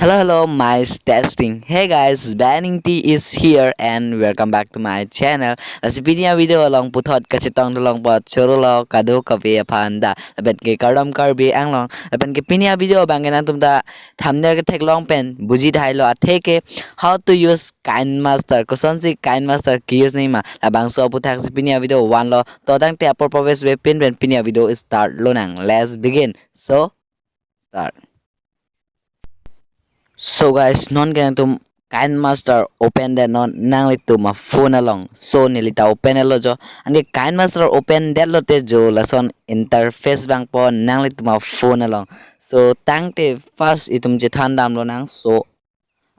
Hello, mice testing. Hey guys, Engti is here and welcome back to my channel. Lasi Pini video along puthot kachitong long pot churulo kado kape aphan da. Lapen ke kardam karbi anglong. Lapen ke Pini video bangen tumda thamner ke tek long pen buji dhai lo atheke how to use kinemaster. Koson si kinemaster ki use nahi ma. Labang so puthak si Pini video one lo. Todang te apor proves we pin when Pini video start lo nang. Let's begin. So start. So guys, non kaya tum kain master open the non nangli ma phone along so nilita open elo jo andi kain master open that lo te jo lason interface bang po nangli ma phone along so tang te first itum je thandam lo nang so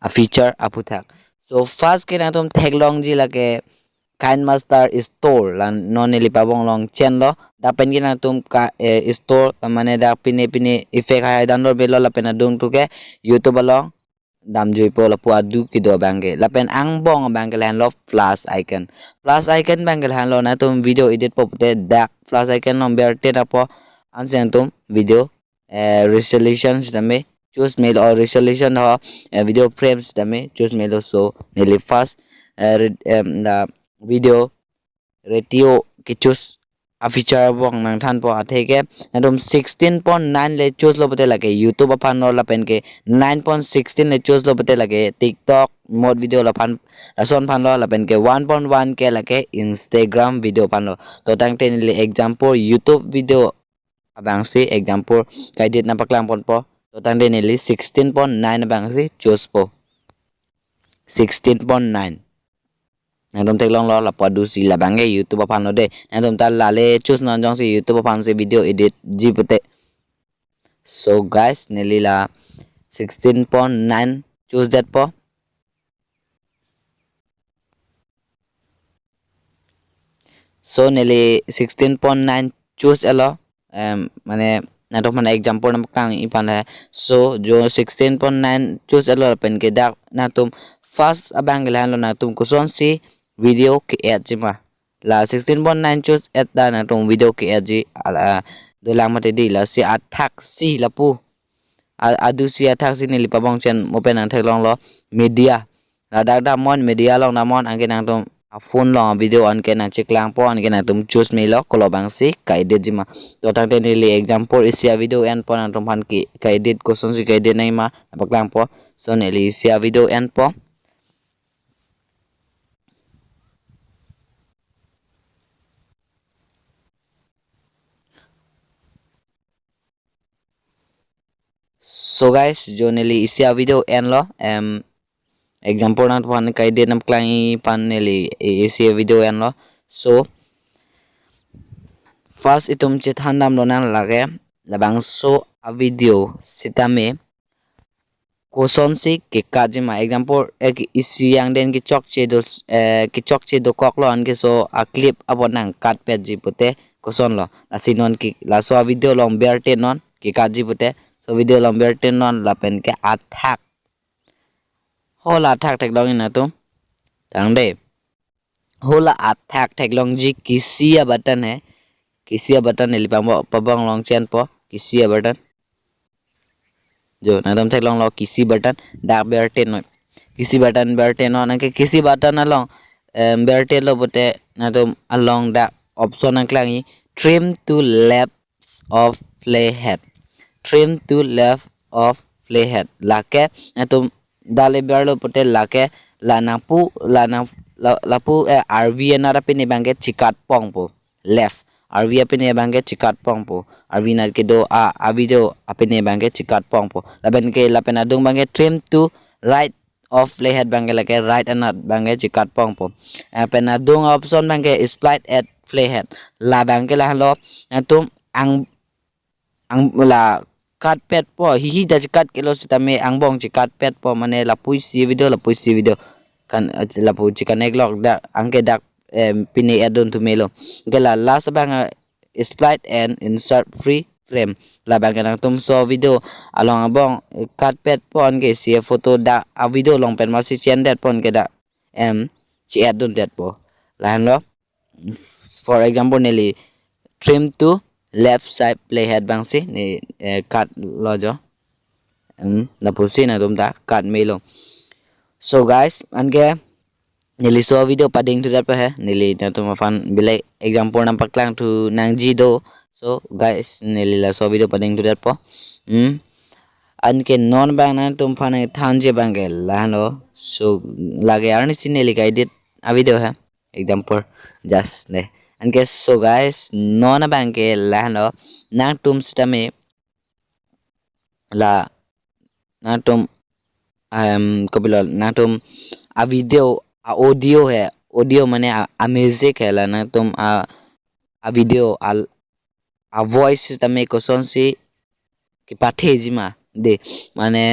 a feature aputhak so first kaya tum tag long ji lage kain master store lan non nilipa bong long chen lo dapen kina tum ka store tamane da pine pine effect hai download belo la pena dung tu ke youtube along dam jirpo la puadu kido bangke lapen ang bong bangke lan lo plus icon bangke han lo na tum video edit po pute dak plus icon number te na po ansen tum video resolution dame choose mail or resolution ho video frames dame choose mail so nearly fast the video ratio ki choose a feature bong nang than po atheke nadum 16.9 le choose lo bate lage youtube aphan no la pen ke 9.16 le choose lo bate lage tiktok mod video la phan son phan lo la pen ke 1.1 ke lage instagram video phan lo to tang ten le example youtube video abang si example guided na paklang pon po to tang ten le 16.9 abang si choose po 16.9 Nadom tek long lo la padu si la bange YouTube aphan lo de nadom ta la le choose non jong si YouTube aphan se video edit jipte so guys neli la 16.9 choose that po so neli 16.9 choose elo mane nadom mana example nam kang ipan hai so jo 16.9 choose elo pen ke dak natum first abang lan lo natum kuson si video ke add jima la 16.9 choose add da na tong video ke add ji ala do lang mate di la si athak si lapu adu si athak si ni lipa bong chen open ang thek long lo media la dak da mon media long na mon ang ke nang tong a phone long video an ke nang chek lang po an ke nang tum choose me lo kolo bang si ka edit jima to tang te ni le example isia video en po nang tong phan ki ka edit ko son si ka edit nai ma pak lang po so ne li isia video en po so guys jo neli isia video en lo example na pan kai de nam klang pan neli isia video en lo so first itum che thandam lo nan lage labang so a video sitame koson si ke kajima example ek isi yang den ki chok che do kok lo an ke so a clip abon nang cut pet ji pute koson lo la sinon ki la so a video long berte non ki kaji pute so video long berte non la pen ke athak hola athak tek long ina tum tang de hola athak tek long ji kisia button hai kisia button ne lipang pabang long chen po kisia button जो नदम tek long lo kisi button dak berte no kisi button berte no na ke kisi button along berte lo bote nadom along da option ang klangi trim to left of playhead trim to left of playhead lake nadom dale berlo bote lake lanapu lapu rv na rapini banget chikat pong po left RV apine bangke cikat pong po RV nar ke do a video apine bangke cikat pong po laben ke lapen adung bangke trim to right of playhead bangke lake right and not bangke cikat pong po apen adung option bangke split at playhead la bangke la lo atum ang la cut pet po hihi da cikat kilo sitame ang bong cikat pet po mane la puisi video kan la pu cikan eglog da angke dak pini adon to melo gala last bang split and insert free frame la bang nang tum so video along abong cut pet pon ke si photo da a video long pen ma si chen dat pon ke da chi adon dat po la lo for example neli trim to left side playhead bang si ni cut lo jo la pusin na tum ta kat melo. So guys anke nili so video pading tu dat pa he nili na tum aphan bilai example nampak lang tu nangji do. So guys nili la so video pading tu dat po anke non bang na tum phane thanje bange lano. So lage arni sin nili ka edit a video he example just ne anke. So guys non bange lano nang tum stame la na tum Kapil ना तुम आ video आ audio है audio माने आ music है ला ना तुम आ video आ voice तमे कोसन सी कि पाठे जिमा दे माने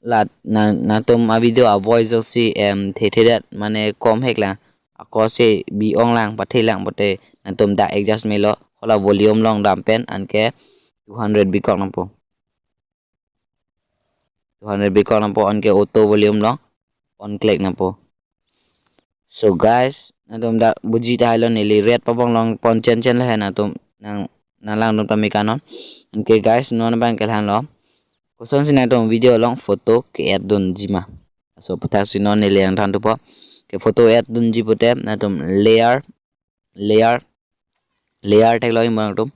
ला ना तुम आ वीडियो आ वॉइस सी थे थे माने कम हेकला को से बी ओंगलांग पाठे लांग बटे ना तुम दा एडजस्ट मेलो होला वॉल्यूम लॉन्ग दाम पेन अनके 200 B Kock नपो 200 big nampo on ke auto volume lo on click nampo. So guys natum da buji ta lo nili red pa bong long pon chen chen la na tum nang nalang dum tami kanon. Okay guys non bang kel han lo koson sin natum video long photo ke add dun jima. So putar sin non nili ang than tu po ke photo add dun ji putem natum layer tek lo imang tum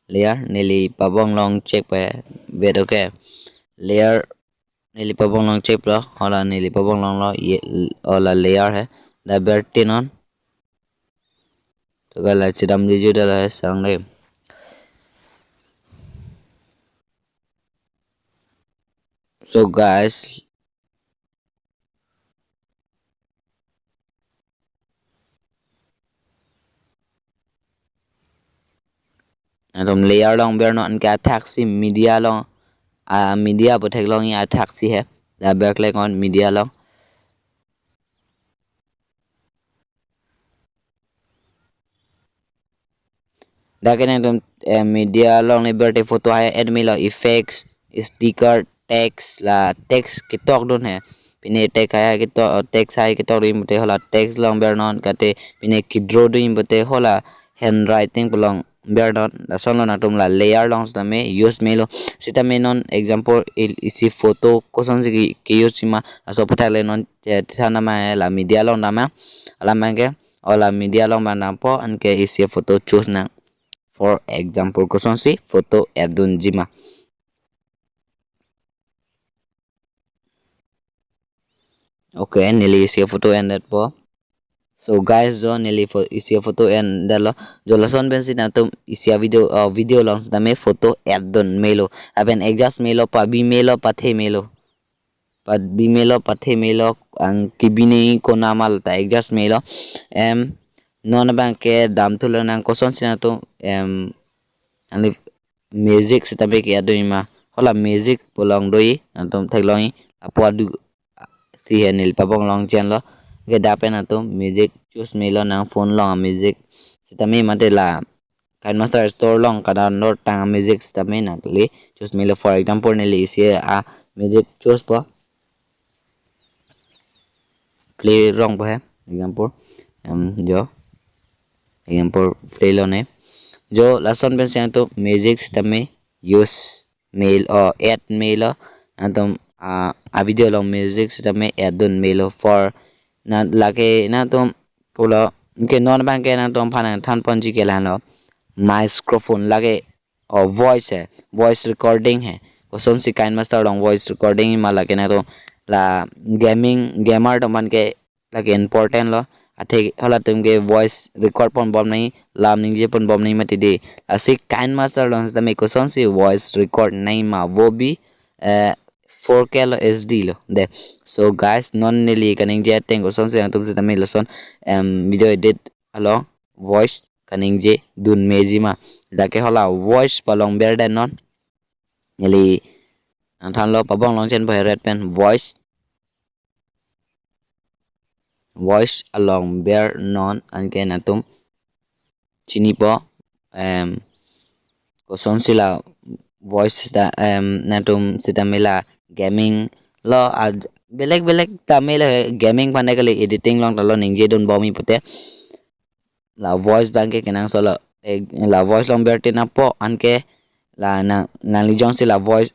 layer nili pa bong long check pa bed okay layer nili pabong long chip lo hola nili pabong long lo ye hola layer है दा bertin on तो गला चिदम दीजिए डाला है sang ले so guys atom layer long ber non ka taxi media long media but long ya taxi है दा back like on media long Dakin yang media long ni berarti foto hai admi lo effects sticker text la text kitok don hai pine text hai kitok text hai kitok rim te hola text long ber non kate pine kidro dim bete hola handwriting belong ber non la son na tum la layer long tame use melo sita me non example isi foto koson si ki use ma aso patale non sana ma la media long nama ala mangke ola media long manampo anke isi foto choose na for example koson si foto edun jima. Okay nili isi foto ended po. So guys jo nili isi foto end lo jo lason bensi na tum isi video long dame foto edun melo aben adjust melo pa bi melo pathe melo pa bi melo pathe melo ang kibini ko namal ta adjust melo non banke dam tulo nang koson sina to ani music sitabe ki adu ima hola music polong doi antum thagloi apwadu si henil pabong long chen lo ge dapen atum music choose melo nang phone long music sitame mate la kinemaster store long kada download tang music sitame na li choose melo for example nili si music choose po play wrong po hai example jo example play lo ne जो लसन पे से तो music तमे use mail और add mail तुम आ video लो music तमे add mail for ना लाके ना तुम कोला के नॉन बैंक के ना तुम फाना थान पंजी के लानो माइक्रोफोन लागे और वॉइस है वॉइस रिकॉर्डिंग है कोसन सी काइन मास्टर लॉन्ग वॉइस रिकॉर्डिंग मा लागे ना तो ला गेमर तो मन के लागे इम्पोर्टेंट लो अथे होला तुमके वॉइस रिकॉर्ड पन बम नहीं लाम निजे पन बम नहीं मत दे असे काइन मास्टर लॉन्स तमे कोसन सी वॉइस रिकॉर्ड नहीं मा वो भी 4K लो HD लो दे सो गाइस नॉन नेली कनिंग जे टेंग कोसन से तुम से तमे लसन वीडियो एडिट अलो वॉइस कनिंग जे दुन मेजिमा दाके होला वॉइस पलोंग बेर दे नॉन नेली थान लो पबोंग लॉन्ग चेन भय रेड पेन voice along bear non anke natum chini po koson sila voice da natum sita mela gaming lo belek tamil gaming pande kali editing long lo ningje don bomi pute la voice banke kenang solo la voice long bear tina po anke la nangli jongsi la voice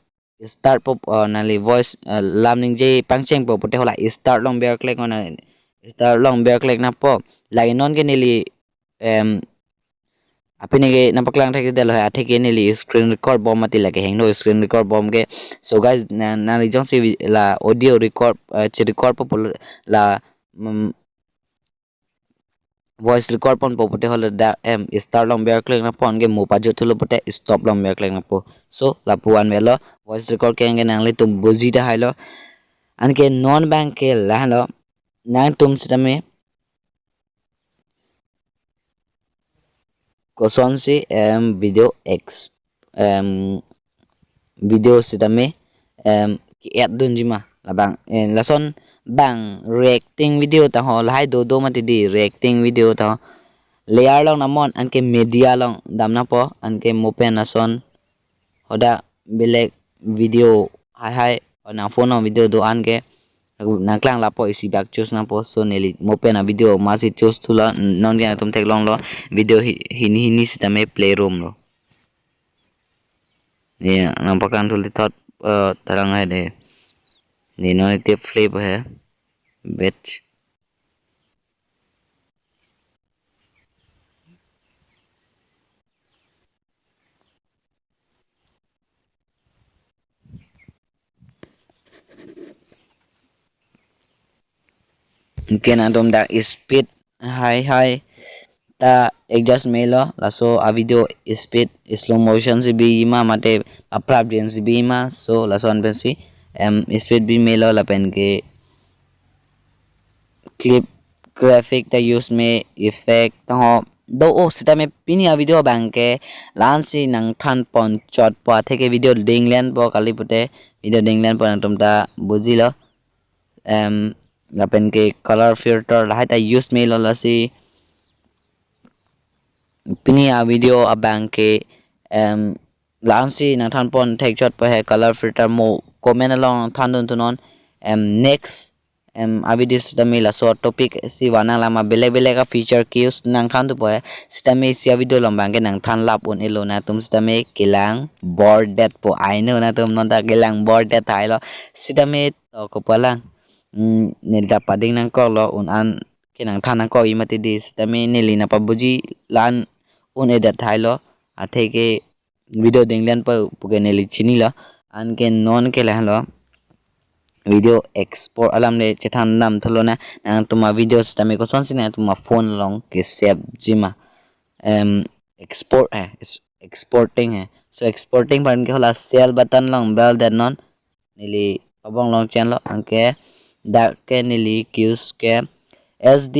start po nali voice lamning je pangcheng po pote hola start long bear click on start long bear click na po lagi non ke nili apini ke napaklang thake delo ha thake nili screen record bom mati lage hengno screen record bom ke so guys na jongsi la audio record che record po la voice record pon po pote hola da start long bear click na pon ke mo pajut thulu pote stop long bear click na po so la puan melo voice record ke nge nangli tum buji da hailo an ke non bank ke la lo nang tum sitame koson si video video sitame ki at dun jima la bang lason bang reacting video ta ho lai do mati di reacting video ta layer long namon anke media long damna po anke mopen ason hoda belek video hai na phone video do anke na klang la po isi bak choose na po so neli mopen a video masi choose thula non ge atum tek long lo video hini sitame playroom lo ya nampakan thuli thot tarang hai de ni no te flip hai bet mungkin atom da speed high ta adjust melo laso a video speed slow motion si bi ma mate aprap den si bi ma so laso an pensi speed bi melo la pen ke clip graphic ta use me effect ta ho do o sita me pini a video bang ke lan si nang than pon chot pa theke video dinglen po kali pute video dinglen po atom ta bujilo la pen ke color filter la ta use me lo la si pini a video abang ke lansi na than pon take shot pa he color filter mo comment along than dun tunon next a video sistemi la so topic si wana lama bele ka feature cues nang than tu po sistemi si a video lom bang ke nang than lap un elo na tum sistemi kilang board that po aino na tum non ta kilang board that ailo sistemi to ko palang nilta pading nang ko lo un an kinang than ko imati dis tami nili na pabuji lan un edat thailo atheke video dinglen pa puge nili chinila an ke non ke la lo video export alam le chethan nam thalo na tuma videos tami ko son sina tuma phone long ke save jima export hai exporting hai so exporting pan ke hola share button long bell that non nili abong long chen lo anke da ke nili cues ke SD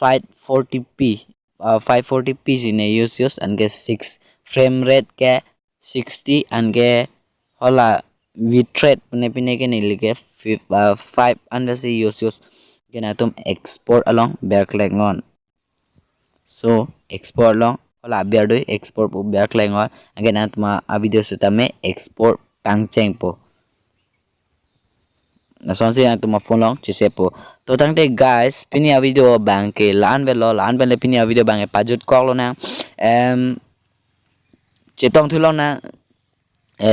540p 540p sine use and get 6 frame rate ke 60 and get hola bitrate pine ke nili ke 5 under si use gena tum export along backlight on so export long hola biar doi export po backlight on again atma a video setame export pangcheng po nason si ang tuma phone long chise po to tang te guys pini a video bang ke lan le pini a video bang e pajut kok lo na chetong thu long na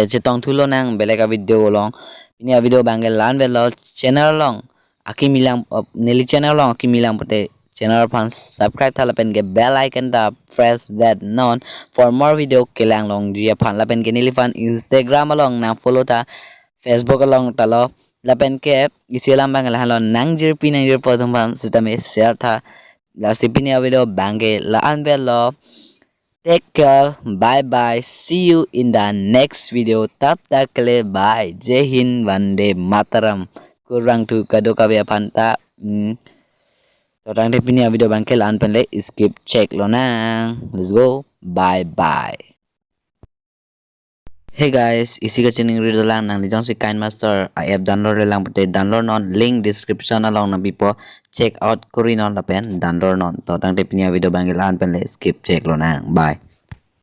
chetong thu lo nang bele ka video long pini a video bang e lan lo channel long aki milang neli channel long aki milang pote channel pan subscribe thala pen ke bell icon da press that non for more video kelang long ji pan la pen ke neli fan Instagram along na follow ta Facebook along talo lapen ke isilam bang la halo nang jirpi nang jirpo thumban sitame share tha la sipini video bange la anbelo take care bye bye see you in the next video tap takle bye jai hind vande mataram kurang tu kado kabe phanta to tang de pini video bangke la anpenle skip check lo nang let's go bye bye. Hey guys, isi ka choningri lang nang jongsi kinemaster app download lang pate download non link description along na bipo check out kuri non lapen download non to tang te pinya video bangil an pen le skip check lo nang bye.